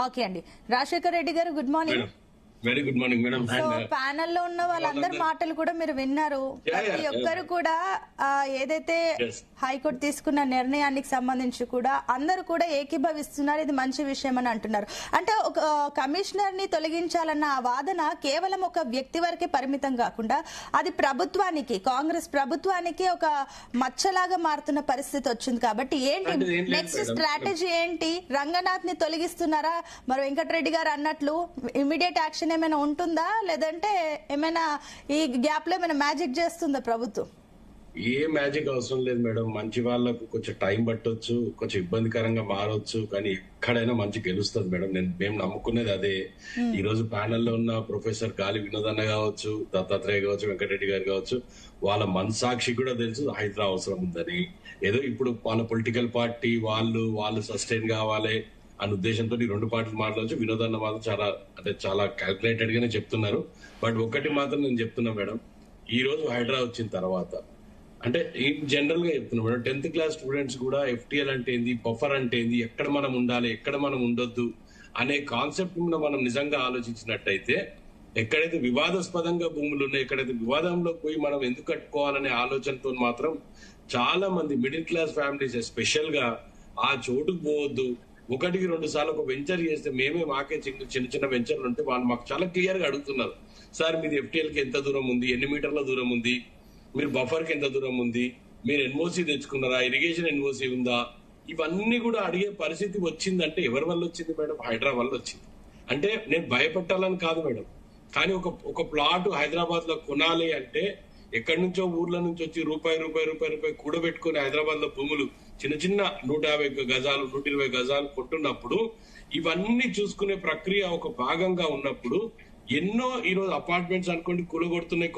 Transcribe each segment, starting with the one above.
Okay అండి, రాజశేఖర్ రెడ్డి గారు good morning. Very good morning madam. So panel లో ఉన్న వాళ్ళందరి మాటలు కూడా మీరు విన్నారు. ప్రతి ఒక్కరు కూడా ఏదైతే హైకోర్టు తీసుకున్న నిర్ణయానికి సంబంధించి కూడా అందరూ కూడా ఏకీభవిస్తున్నారు, ఇది మంచి విషయం అని అంటున్నారు. అంటే ఒక కమిషనర్ ని తొలగించాలన్న ఆ వాదన కేవలం ఒక వ్యక్తి వరకే పరిమితం కాకుండా అది ప్రభుత్వానికి, కాంగ్రెస్ ప్రభుత్వానికి ఒక మచ్చలాగా మారుతున్న పరిస్థితి వచ్చింది. కాబట్టి ఏంటి నెక్స్ట్ స్ట్రాటజీ ఏంటి? రంగనాథ్ ని తొలగిస్తున్నారా? మరి వెంకటరెడ్డి గారు అన్నట్లు ఇమీడియట్ యాక్షన్ ఏమైనా ఉంటుందా, లేదంటే ఏమైనా ఈ గ్యాప్ లో ఏమైనా మ్యాజిక్ చేస్తుందా ప్రభుత్వం? ఏ మ్యాజిక్ అవసరం లేదు మేడం. మంచి వాళ్ళకు కొంచెం టైం పట్టొచ్చు, కొంచెం ఇబ్బందికరంగా మారొచ్చు, కానీ ఎక్కడైనా మంచి గెలుస్తుంది మేడం. మేము నమ్ముకునేది అదే. ఈ రోజు ప్యానెల్లో ఉన్న ప్రొఫెసర్ గాలి వినోదన్న కావచ్చు, దత్తాత్రేయ కావచ్చు, వెంకటరెడ్డి గారు కావచ్చు, వాళ్ళ మనసాక్షి కూడా తెలుసు హైదరాబాద్ అవసరం ఉందని. ఏదో ఇప్పుడు వాళ్ళ పొలిటికల్ పార్టీ వాళ్ళు సస్టైన్ కావాలి అనే ఉద్దేశంతో ఈ రెండు పార్టీలు మాట్లాడవచ్చు. వినోదన్న మాత్రం చాలా క్యాల్కులేటెడ్ గానే చెప్తున్నారు. బట్ ఒకటి మాత్రం నేను చెప్తున్నా మేడం, ఈ రోజు హైదరాబాద్ వచ్చిన తర్వాత అంటే జనరల్ గా చెప్తున్నా మేడం, 10th క్లాస్ స్టూడెంట్స్ కూడా FTL అంటే ఏంది, బఫర్ అంటే ఏంది, ఎక్కడ మనం ఉండాలి, ఎక్కడ మనం ఉండొద్దు అనే కాన్సెప్ట్ మీద మనం నిజంగా ఆలోచించినట్టయితే, ఎక్కడైతే వివాదాస్పదంగా భూములు ఉన్నాయి, ఎక్కడైతే వివాదంలో పోయి మనం ఎందుకు కట్టుకోవాలనే ఆలోచనతో మాత్రం చాలా మంది మిడిల్ క్లాస్ ఫ్యామిలీస్ స్పెషల్ గా ఆ చోటుకు పోవద్దు. 1-2 సార్లు ఒక వెంచర్ చేస్తే మాకే చిన్న వెంచర్లు ఉంటే వాళ్ళు మాకు చాలా క్లియర్ గా అడుగుతున్నారు, సార్ మీది FTL కి ఎంత దూరం ఉంది, ఎన్ని మీటర్ల దూరం ఉంది, మీరు బఫర్ కి ఎంత దూరం ఉంది, మీరు NOC తెచ్చుకున్నారా, ఇరిగేషన్ NOC ఉందా, ఇవన్నీ కూడా అడిగే పరిస్థితి వచ్చిందంటే ఎవరి వల్ల వచ్చింది మేడం? హైదరాబాద్ వల్ల వచ్చింది. అంటే నేను భయపెట్టాలని కాదు మేడం, కానీ ఒక ప్లాట్ హైదరాబాద్ లో కొనాలి అంటే ఎక్కడి నుంచో ఊర్ల నుంచి వచ్చి రూపాయి కూడబెట్టుకుని హైదరాబాద్ లో భూములు చిన్న 150 గజాలు 120 గజాలు కొంటున్నప్పుడు ఇవన్నీ చూసుకునే ప్రక్రియ ఒక భాగంగా ఉన్నప్పుడు ఎన్నో ఈ రోజు అపార్ట్మెంట్స్ అనుకోండి కూలగొడుతున్నాయి.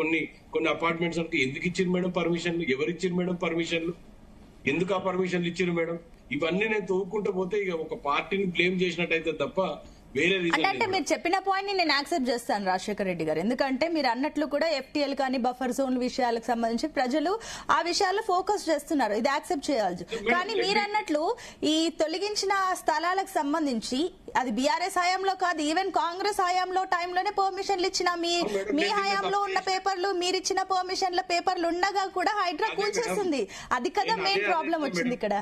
కొన్ని అపార్ట్మెంట్స్ అనుకో ఎందుకు ఇచ్చారు మేడం పర్మిషన్లు? ఎవరు ఇచ్చారు మేడం పర్మిషన్లు? ఎందుకు ఆ పర్మిషన్లు ఇచ్చారు మేడం? ఇవన్నీ నేను తవ్వుకుంటూ పోతే ఇక ఒక పార్టీని బ్లేమ్ చేసినట్టయితే తప్ప వేరే అంటే మీరు చెప్పిన పాయింట్ ని నేను యాక్సెప్ట్ చేస్తాను రాజశేఖర్ రెడ్డి గారు. ఎందుకంటే మీరు అన్నట్లు కూడా FTL కానీ బఫర్ జోన్ విషయాలకు సంబంధించి ప్రజలు ఆ విషయాల్లో ఫోకస్ చేస్తున్నారు, ఇది యాక్సెప్ట్ చేయాలి. కానీ మీరు అన్నట్లు ఈ తొలగించిన స్థలాలకు సంబంధించి అది BRS హయాంలో కాదు, ఈవెన్ కాంగ్రెస్ హయాంలో టైంలోనే పర్మిషన్లు ఇచ్చిన మీ హయాంలో ఉన్న పేపర్లు, మీరు ఇచ్చిన పర్మిషన్ల పేపర్లు ఉండగా కూడా హైడ్రా కూల్చేస్తుంది. అది కదా మెయిన్ ప్రాబ్లం వచ్చింది ఇక్కడ.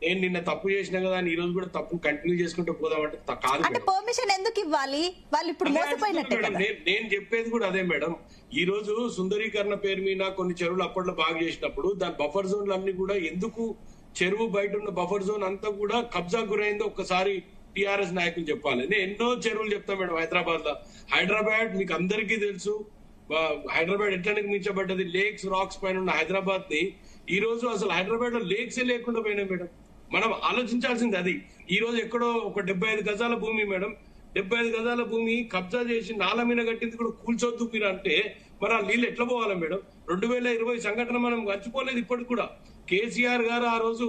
నేను నిన్న తప్పు చేసినా కదా ఈ రోజు కూడా తప్పు కంటిన్యూ చేసుకుంటూ పోదామంటే కాదు. అంటే పర్మిషన్ ఎందుకు ఇవ్వాలి? వాళ్ళు ఇప్పుడు మోసపోయినట్టే కదా. నేను చెప్పేది కూడా అదే మేడం. ఈ రోజు సుందరీకరణ పేరు మీద కొన్ని చెరువులు అప్పట్లో బాగా చేసినప్పుడు దాని బఫర్ జోన్లు అన్ని కూడా ఎందుకు చెరువు బయట ఉన్న బఫర్ జోన్ అంతా కూడా కబ్జా గురైందో ఒక్కసారి TRS నాయకులు చెప్పాలి. నేను ఎన్నో చెరువులు చెప్తాను మేడం హైదరాబాద్ లో. హైదరాబాద్ మీకు అందరికీ తెలుసు, హైదరాబాద్ ఎట్లా నిర్మించబడ్డది, లేక్స్ రాక్స్ పైన ఉన్న హైదరాబాద్ ని ఈ రోజు అసలు హైదరాబాద్ లో లేక్సే లేకుండా పోయినాయి మేడం. మనం ఆలోచించాల్సింది అది. ఈ రోజు ఎక్కడో ఒక 75 గజాల భూమి మేడం, 75 గజాల భూమి కబ్జా చేసి నాల మీద కట్టింది కూడా కూల్చొద్దు మీరు అంటే మరి ఆ నీళ్ళు ఎట్లా పోవాలి మేడం? 2020 సంఘటన మనం మర్చిపోలేదు ఇప్పటికి కూడా. KCR గారు ఆ రోజు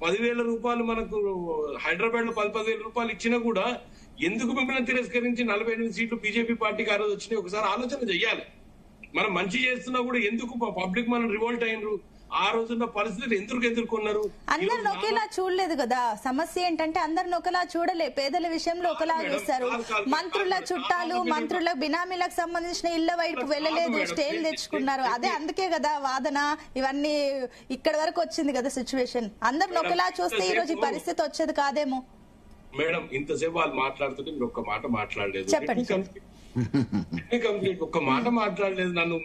10,000 రూపాయలు మనకు హైదరాబాద్ లో 10,000 రూపాయలు ఇచ్చినా కూడా ఎందుకు మిమ్మల్ని తిరస్కరించి 48 సీట్లు బీజేపీ పార్టీకి ఆ రోజు వచ్చినాయి? ఒకసారి ఆలోచన చెయ్యాలి. మనం మంచి చేస్తున్నా కూడా ఎందుకు పబ్లిక్ మనం రివోల్ట్ అయినరు? ఆ రోజున్న పరిస్థితులు ఎందుకు ఎదుర్కొన్నారు? అందరిని ఒకేలా చూడలేదు కదా. సమస్య ఏంటంటే అందరిని ఒకలా చూడలే, పేదల విషయంలో ఒకలా చూస్తారు. మంత్రుల చుట్టాలు, మంత్రుల బినామీలకు సంబంధించిన ఇళ్ల వైపు వెళ్ళలేదు, స్టేలు తెచ్చుకున్నారు. అదే అందుకే కదా వాదన, ఇవన్నీ ఇక్కడ వరకు వచ్చింది కదా సిచ్యువేషన్. అందరిని ఒకలా చూస్తే ఈ రోజు ఈ పరిస్థితి వచ్చేది కాదేమో మేడం. ఇంతసేపు వాళ్ళు మాట్లాడుతుంటే మీరు ఒక్క మాట మాట్లాడలేదు. చెప్పండి. ఒక్క మాట మాట్లాడలేదు. నన్ను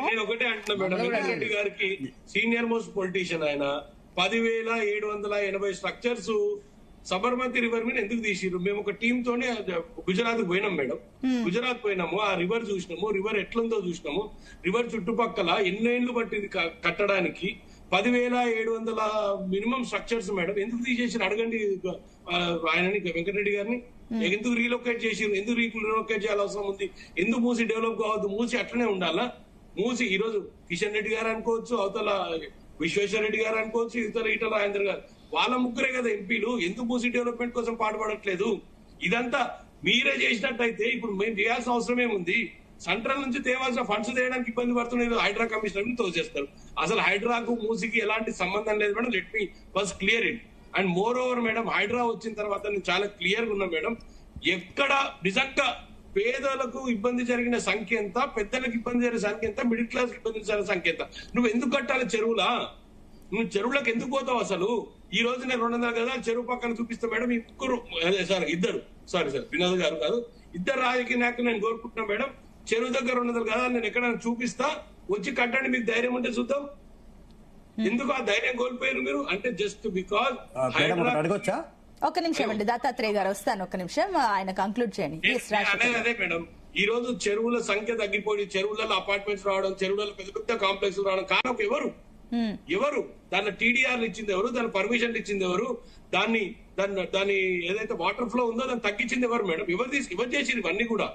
నేను ఒకటే అంటున్నా మేడం, వెంకటరెడ్డి గారికి సీనియర్ మోస్ట్ పొలిటీషియన్ ఆయన 10,780 స్ట్రక్చర్స్ సబర్మతి రివర్ మీద ఎందుకు తీసిరు? మేము ఒక టీమ్ తోనే గుజరాత్ పోయినాం మేడం. గుజరాత్ పోయినాము, ఆ రివర్ చూసినాము, రివర్ ఎట్లుందో చూసినాము. రివర్ చుట్టుపక్కల ఎన్నేళ్లు పట్టింది కట్టడానికి. 10,700 మినిమం స్ట్రక్చర్స్ మేడం. ఎందుకు తీసేసి అడగండి ఆయనని, వెంకటరెడ్డి గారిని. ఎందుకు రీలొకేట్ చేసి, ఎందుకు రీలొకేట్ చేయాల్సిన అవసరం ఉంది? ఎందుకు మూసి డెవలప్ కావద్దు? మూసి అట్లనే ఉండాలా? మూసి ఈ రోజు కిషన్ రెడ్డి గారు అనుకోవచ్చు, అవతల విశ్వేశ్వర రెడ్డి గారు అనుకోవచ్చు, ఈటల రాజేందర్ గారు, వాళ్ళ ముగ్గురే కదా ఎంపీలు. ఎందుకు మూసి డెవలప్మెంట్ కోసం పాటుపడట్లేదు? ఇదంతా మీరే చేసినట్టయితే ఇప్పుడు మేము చేయాల్సిన అవసరం ఏముంది? సెంట్రల్ నుంచి తేవాల్సిన ఫండ్స్ తేయడానికి ఇబ్బంది పడుతున్నారు, హైడ్రా కమిషనర్ ని తోసేస్తారు. అసలు హైడ్రాకు మూసీకి ఎలాంటి సంబంధం లేదు madam. Let me first clear it. And moreover madam, Hydraa వచ్చిన తర్వాత నేను చాలా క్లియర్ గా ఉన్నా మేడం, ఎక్కడ నిజంగా పేదలకు ఇబ్బంది జరిగిన సంఖ్య ఎంత, పెద్దలకు ఇబ్బంది జరిగిన సంఖ్య ఎంత, మిడిల్ క్లాస్ కి ఇబ్బంది జరిగిన సంఖ్య ఎంత. నువ్వు ఎందుకు కట్టాలి చెరువులా? నువ్వు చెరువులకు ఎందుకు పోతావు అసలు? ఈ రోజు నేను 200 గదాలు చెరువు పక్కన చూపిస్తా మేడం. ఇద్దరు సార్ వినోద్ గారు కాదు, ఇద్దరు రాజకీయ నాయకులు నేను కోరుకుంటున్నా మేడం. చెరువు దగ్గర 200 గదాలు నేను ఎక్కడైనా చూపిస్తా, వచ్చి కట్టండి, మీకు ధైర్యం ఉంటే చూద్దాం. ఎందుకు ఆ ధైర్యం కోల్పోయారు మీరు? అంటే జస్ట్ బికాజ్ అడగొచ్చా? ఒక నిమిషం అండి దత్తాత్రేయ గారు, వస్తాను ఒక నిమిషం, ఆయన కంక్లూడ్ చేయండి. అదే మేడం, ఈ రోజు చెరువుల సంఖ్య తగ్గిపోయి చెరువులలో అపార్ట్మెంట్స్ రావడం, చెరువులలో పెద్ద పెద్ద కాంప్లెక్స్ రావడం కారణం ఎవరు? దాని టీడీఆర్లు ఇచ్చింది ఎవరు? దాని పర్మిషన్లు ఇచ్చింది ఎవరు? దాన్ని ఏదైతే వాటర్ ఫ్లో ఉందో దాన్ని తగ్గించింది ఎవరు మేడం? ఎవరు చేసింది ఇవన్నీ కూడా?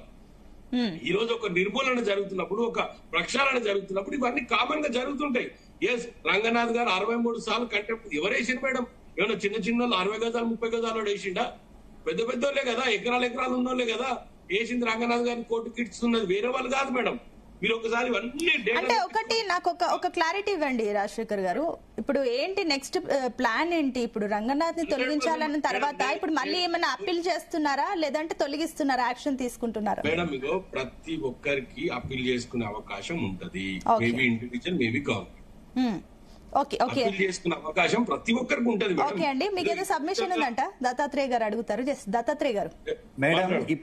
ఈ రోజు ఒక నిర్మూలన జరుగుతున్నప్పుడు, ఒక ప్రక్షాళన జరుగుతున్నప్పుడు ఇవన్నీ కామన్ గా జరుగుతుంటాయి. ఎస్, రంగనాథ్ గారు 63 సార్లు కంటెంప్ట్ ఎవరేసింది మేడం? ఏమన్నా చిన్న చిన్న 60 గజాలు 30 గజాలు వేసిండా? పెద్ద పెద్దోళ్ళే కదా, ఎకరాలు ఉన్నోళ్ళే కదా వేసింది. రంగనాథ్ గారిని కోర్టుకి ఇస్తున్నది వేరే వాళ్ళు కాదు మేడం. మీరు ఒకసారి అంటే ఒకటి నాకు ఒక క్లారిటీ ఇవ్వండి రాజశేఖర్ గారు. ఇప్పుడు ఏంటి నెక్స్ట్ ప్లాన్ ఏంటి? ఇప్పుడు రంగనాథ్ ని తొలగించాలన్న తర్వాత ఇప్పుడు మళ్ళీ ఏమైనా అప్పీల్ చేస్తున్నారా, లేదంటే తొలగిస్తున్నారా, యాక్షన్ తీసుకుంటున్నారా? మేడం ఇగో ప్రతి ఒక్కరికి అప్పీల్ చేసుకునే అవకాశం ఉంటది. Maybe individual, maybe government. Appeal చేసుకునే అవకాశం ప్రతి ఒక్కరికి ఉంటది. ఓకే అండి, మీకు ఏదో సబ్మిషన్ ఉందంట, దత్తాత్రేయ గారు అడుగుతారు. దత్తాత్రేయ గారు మేడం ఇప్పుడు